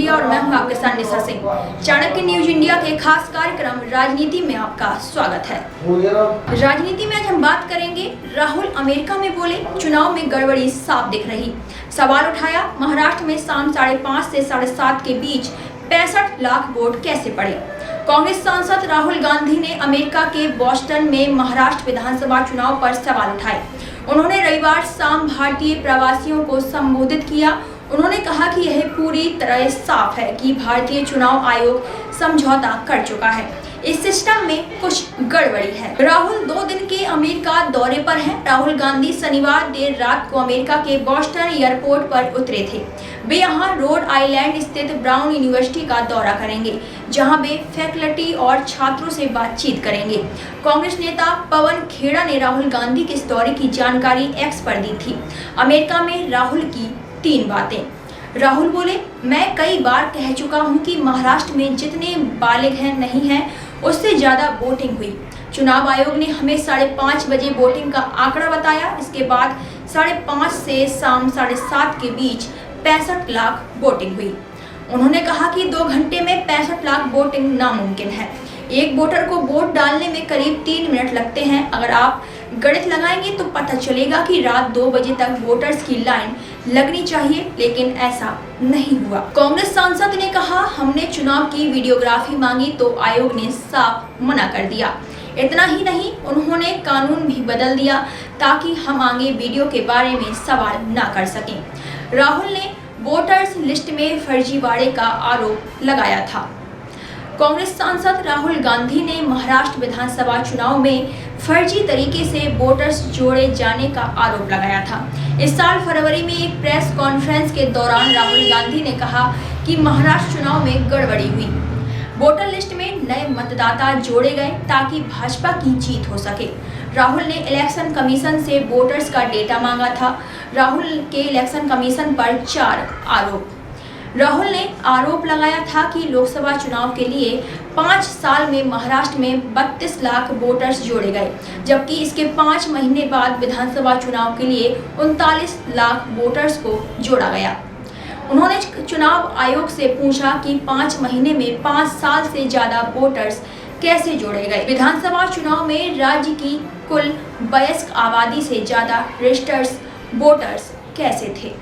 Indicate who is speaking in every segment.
Speaker 1: India और मैं हूं आपके साथ निशा सिंह। चाणक्य न्यूज इंडिया के खास कार्यक्रम राजनीति में आपका स्वागत है। राजनीति में आज हम बात करेंगे, राहुल अमेरिका में बोले, चुनाव में गड़बड़ी साफ दिख रही। सवाल उठाया, महाराष्ट्र में शाम 5:30 से 7:30 के बीच 65 लाख वोट कैसे पड़े। कांग्रेस सांसद राहुल गांधी ने अमेरिका के बोस्टन में महाराष्ट्र विधानसभा चुनाव पर सवाल उठाए। उन्होंने रविवार शाम भारतीय प्रवासियों को संबोधित किया। उन्होंने कहा कि यह पूरी तरह साफ है कि भारतीय चुनाव आयोग समझौता कर चुका है, इस सिस्टम में कुछ गड़बड़ी है। राहुल 2 दिन के अमेरिका दौरे पर हैं। राहुल गांधी शनिवार देर रात को अमेरिका के बोस्टन एयरपोर्ट पर उतरे थे। वे यहां रोड आइलैंड स्थित ब्राउन यूनिवर्सिटी का दौरा करेंगे, जहां वे फैकल्टी और छात्रों से बातचीत करेंगे। कांग्रेस नेता पवन खेड़ा ने राहुल गांधी के इस दौरे की जानकारी एक्स पर दी थी। अमेरिका में राहुल की 3 बातें। राहुल बोले, मैं कई बार कह चुका हूं कि महाराष्ट्र में जितने बालिग हैं नहीं हैं, उससे ज्यादा वोटिंग हुई। चुनाव आयोग ने हमें 5:30 बजे वोटिंग का आंकड़ा बताया। इसके बाद 5:30 से शाम 7:30 के बीच 65 लाख वोटिंग हुई। उन्होंने कहा कि 2 घंटे में 65 लाख वोटिंग नामुमकिन है। एक वोटर को वोट डालने में करीब 3 मिनट लगते हैं। अगर आप गणित लगाएंगे तो पता चलेगा कि रात 2 बजे तक वोटर्स की लाइन लगनी चाहिए, लेकिन ऐसा नहीं हुआ। कांग्रेस सांसद ने कहा, हमने चुनाव की वीडियोग्राफी मांगी तो आयोग ने साफ मना कर दिया। इतना ही नहीं, उन्होंने कानून भी बदल दिया ताकि हम आगे वीडियो के बारे में सवाल न कर सकें। राहुल ने वोटर्स लिस्ट में फर्जीवाड़े का आरोप लगाया था। कांग्रेस सांसद राहुल गांधी ने महाराष्ट्र विधानसभा चुनाव में फर्जी तरीके से वोटर्स जोड़े जाने का आरोप लगाया था। इस साल फरवरी में एक प्रेस कॉन्फ्रेंस के दौरान राहुल गांधी ने कहा कि महाराष्ट्र चुनाव में गड़बड़ी हुई। वोटर लिस्ट में नए मतदाता जोड़े गए ताकि भाजपा की जीत हो सके। राहुल ने इलेक्शन कमीशन से वोटर्स का डेटा मांगा था। राहुल के इलेक्शन कमीशन पर 4 आरोप। राहुल ने आरोप लगाया था कि लोकसभा चुनाव के लिए 5 साल में महाराष्ट्र में 32 लाख वोटर्स जोड़े गए, जबकि इसके 5 महीने बाद विधानसभा चुनाव के लिए 39 लाख वोटर्स को जोड़ा गया। उन्होंने चुनाव आयोग से पूछा कि 5 महीने में 5 साल से ज्यादा वोटर्स कैसे जोड़े गए। विधानसभा चुनाव में राज्य की कुल वयस्क आबादी से ज्यादा रजिस्टर्ड वोटर्स कैसे थे।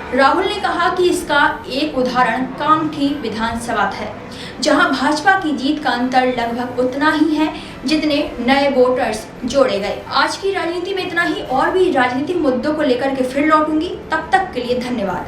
Speaker 1: राहुल ने कहा कि इसका एक उदाहरण कामठी विधानसभा है, जहां भाजपा की जीत का अंतर लगभग उतना ही है जितने नए वोटर्स जोड़े गए। आज की राजनीति में इतना ही। और भी राजनीतिक मुद्दों को लेकर के फिर लौटूंगी। तब तक के लिए धन्यवाद।